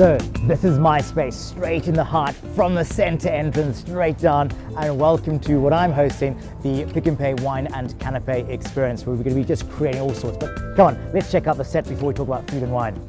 So this is my space, straight in the heart, from the center entrance, straight down, and welcome to what I'm hosting, the Pick n Pay Wine and Canapé experience, where we're going to be just creating all sorts. But come on, let's check out the set before we talk about food and wine.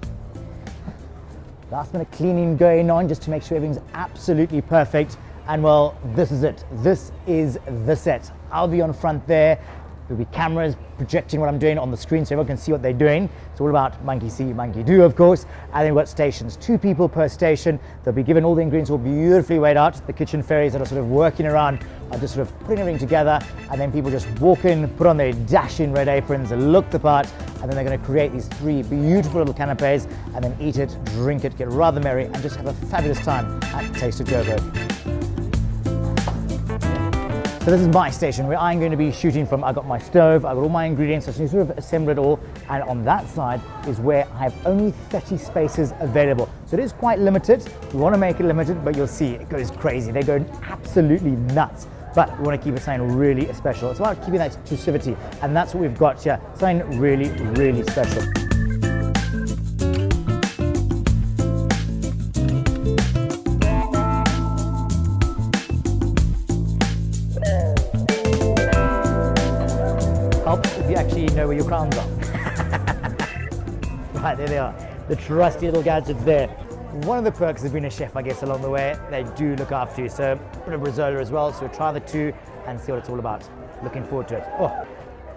Last minute cleaning going on just to make sure everything's absolutely perfect. And well, this is it. This is the set. I'll be on front there. There'll be cameras projecting what I'm doing on the screen so everyone can see what they're doing. It's all about monkey see, monkey do, of course. And then we've got stations, 2 people per station. They'll be given all the ingredients all beautifully weighed out. The kitchen fairies that are sort of working around are just sort of putting everything together. And then people just walk in, put on their dashing red aprons, look the part, and then they're going to create these 3 beautiful little canapes and then eat it, drink it, get rather merry, and just have a fabulous time at Taste of Joburg. So this is my station where I'm going to be shooting from. I've got my stove, I've got all my ingredients, I just sort of assemble it all, and on that side is where I have only 30 spaces available. So it is quite limited. We want to make it limited, but you'll see it goes crazy. They go absolutely nuts. But we want to keep it something really special. It's about keeping that exclusivity, and that's what we've got here. Something really, really special. Helps if you actually know where your crowns are. Right, there they are. The trusty little gadgets there. One of the perks of being a chef, I guess, along the way, they do look after you. So a bit of risotto as well, so try the 2 and see what it's all about. Looking forward to it. Oh,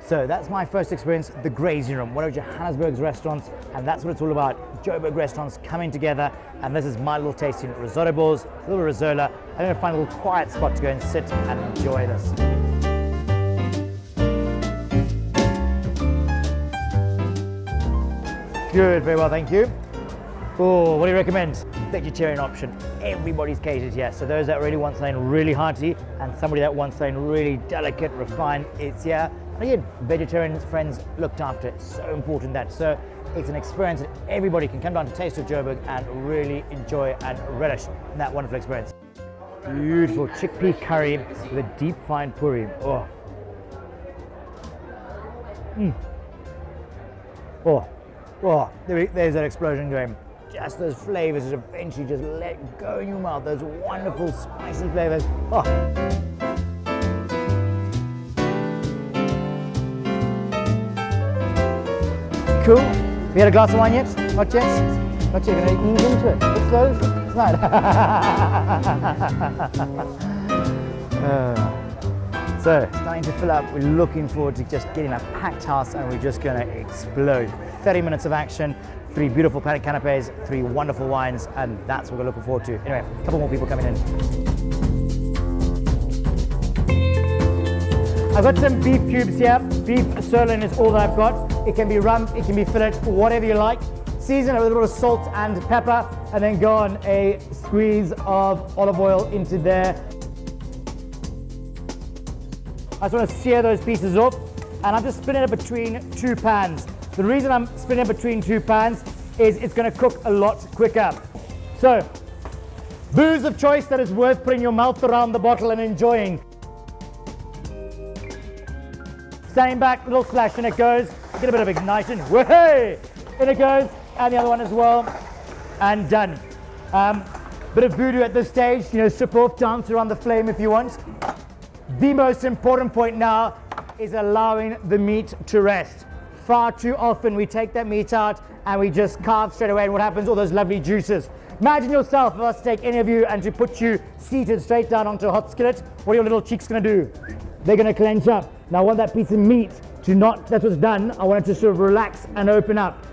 so that's my first experience, the grazing room, one of Johannesburg's restaurants, and that's what it's all about. Joburg restaurants coming together, and this is my little tasting risotto balls, a little risotto. I'm going to find a little quiet spot to go and sit and enjoy this. Good, very well, thank you. Oh, what do you recommend? Vegetarian option. Everybody's catered here. So those that really want something really hearty and somebody that wants something really delicate, refined, it's here. And again, vegetarian friends looked after. It's so important that. So it's an experience that everybody can come down to Taste of Joburg and really enjoy and relish in that wonderful experience. Beautiful chickpea curry with a deep fried puri. Oh. Oh. Oh, there's that explosion going. Just those flavors that eventually just let go in your mouth. Those wonderful spicy flavors. Oh. Cool. Have you had a glass of wine yet? Not yet? Not yet. You're going to ease into it. It's slow. It's nice. So, starting to fill up. We're looking forward to just getting a packed house, and we're just going to explode. 30 minutes of action, 3 beautiful canapes, 3 wonderful wines, and that's what we're looking forward to. Anyway, a couple more people coming in. I've got some beef cubes here. Beef sirloin is all that I've got. It can be rump, it can be fillet, whatever you like. Season it with a little salt and pepper, and then go on a squeeze of olive oil into there. I just want to sear those pieces off, and I'm just spinning it between 2 pans. The reason I'm spinning it between 2 pans is it's going to cook a lot quicker. So, booze of choice that is worth putting your mouth around the bottle and enjoying. Standing back, little splash, and it goes. Get a bit of ignition. Way! In it goes, and the other one as well, and done. Bit of voodoo at this stage, you know, sip off, dance around the flame if you want. The most important point now is allowing the meat to rest. Far too often we take that meat out and we just carve straight away, and what happens? All those lovely juices. Imagine yourself, if I was to take any of you and to put you seated straight down onto a hot skillet, what are your little cheeks going to do? They're going to clench up. Now I want that piece of meat to not, that's what's done, I want it to sort of relax and open up.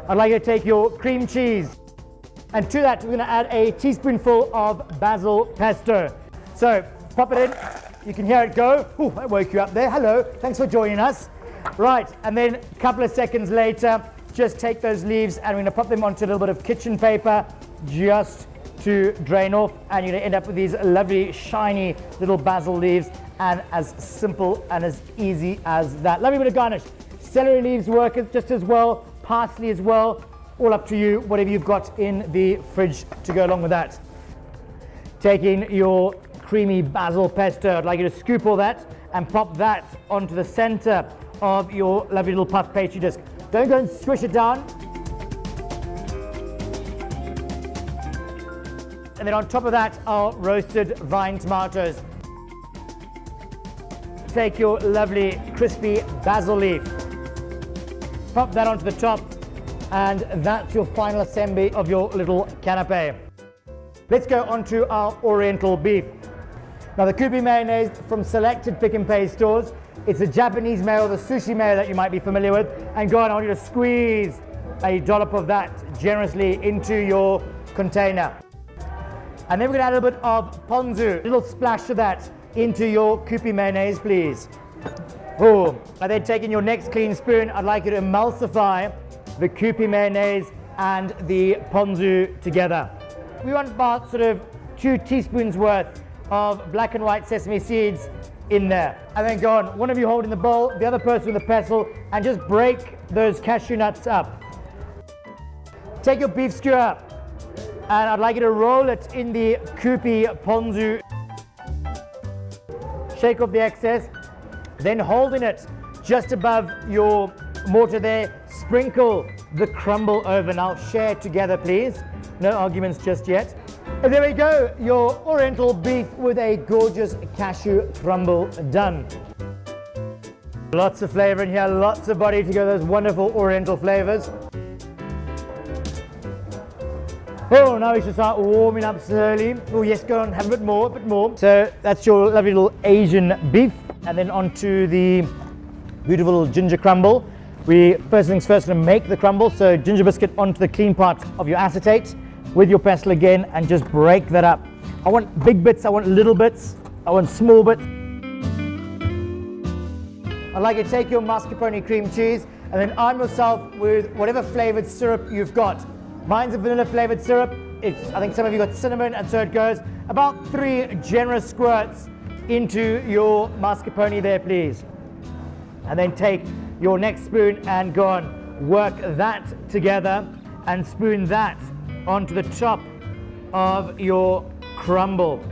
I'd like you to take your cream cheese, and to that we're going to add a teaspoonful of basil pesto. So pop it in. You can hear it go. Ooh, that woke you up there. Hello, thanks for joining us. Right, and then a couple of seconds later, just take those leaves and we're going to pop them onto a little bit of kitchen paper just to drain off, and you're going to end up with these lovely shiny little basil leaves, and as simple and as easy as that. Lovely bit of garnish. Celery leaves work just as well, parsley as well, all up to you, whatever you've got in the fridge to go along with that. Taking your creamy basil pesto, I'd like you to scoop all that and pop that onto the center of your lovely little puff pastry disc. Don't go and squish it down. And then on top of that are roasted vine tomatoes. Take your lovely crispy basil leaf, pop that onto the top, and that's your final assembly of your little canapé. Let's go on to our Oriental beef. Now the Kewpie mayonnaise from selected Pick n Pay stores. It's a Japanese mayo, the sushi mayo that you might be familiar with. And go on, I want you to squeeze a dollop of that generously into your container. And then we're going to add a little bit of ponzu, a little splash of that into your Kewpie mayonnaise, please. Oh, and then taking your next clean spoon, I'd like you to emulsify the Kewpie mayonnaise and the ponzu together. We want about sort of 2 teaspoons worth of black and white sesame seeds in there. And then go on, one of you holding the bowl, the other person with the pestle, and just break those cashew nuts up. Take your beef skewer, and I'd like you to roll it in the Kewpie ponzu. Shake off the excess, then holding it just above your mortar there, sprinkle the crumble over. Now share together, please. No arguments just yet. And there we go, your Oriental beef with a gorgeous cashew crumble done. Lots of flavor in here, lots of body to go, those wonderful Oriental flavors. Oh, now we should start warming up slowly. Oh yes, go on, have a bit more, a bit more. So that's your lovely little Asian beef. And then onto the beautiful little ginger crumble. We, first things first, going to make the crumble. So ginger biscuit onto the clean part of your acetate with your pestle again, and just break that up. I want big bits, I want little bits, I want small bits. I'd like you to take your mascarpone cream cheese and then arm yourself with whatever flavored syrup you've got. Mine's a vanilla flavored syrup. I think some of you got cinnamon, and so it goes. About 3 generous squirts into your mascarpone there, please. And then take your next spoon and go on, work that together and spoon that onto the top of your crumble.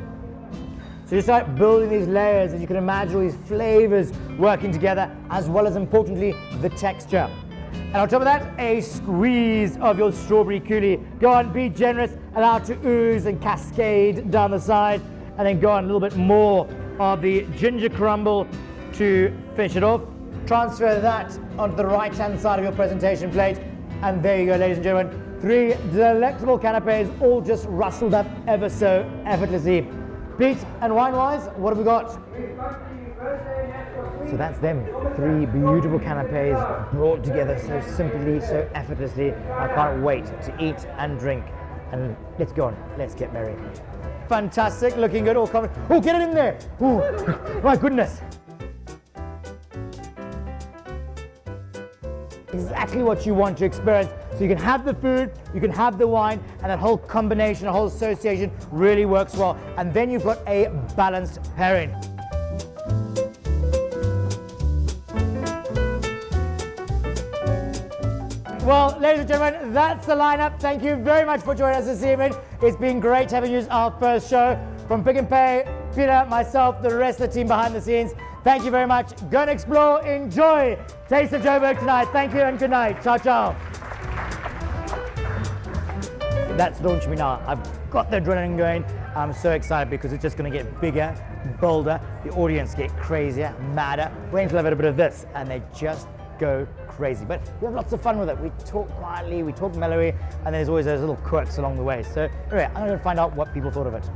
So you start building these layers, and you can imagine all these flavors working together, as well as, importantly, the texture. And on top of that, a squeeze of your strawberry coulis. Go on, be generous, allow it to ooze and cascade down the side, and then go on a little bit more of the ginger crumble to finish it off. Transfer that onto the right-hand side of your presentation plate, and there you go, ladies and gentlemen. 3 delectable canapes, all just rustled up ever so effortlessly. Pete, and wine-wise, what have we got? So that's them, 3 beautiful canapes brought together so simply, so effortlessly. I can't wait to eat and drink. And let's go on, let's get merry. Fantastic, looking good, all covered. Oh, get it in there! Oh, my goodness. Exactly what you want to experience. So you can have the food, you can have the wine, and that whole combination, the whole association really works well. And then you've got a balanced pairing. Well, ladies and gentlemen, that's the lineup. Thank you very much for joining us this evening. It's been great having you as our first show. From Pick n Pay, Peter, myself, the rest of the team behind the scenes, thank you very much. Go and explore, enjoy Taste of Joburg tonight. Thank you and good night. Ciao, ciao. That's Launch Me Now. I've got the adrenaline going. I'm so excited because it's just going to get bigger, bolder. The audience get crazier, madder. Wait until I've had a bit of this and they just go crazy. But we have lots of fun with it. We talk quietly, we talk mellowly, and there's always those little quirks along the way. So anyway, I'm going to find out what people thought of it.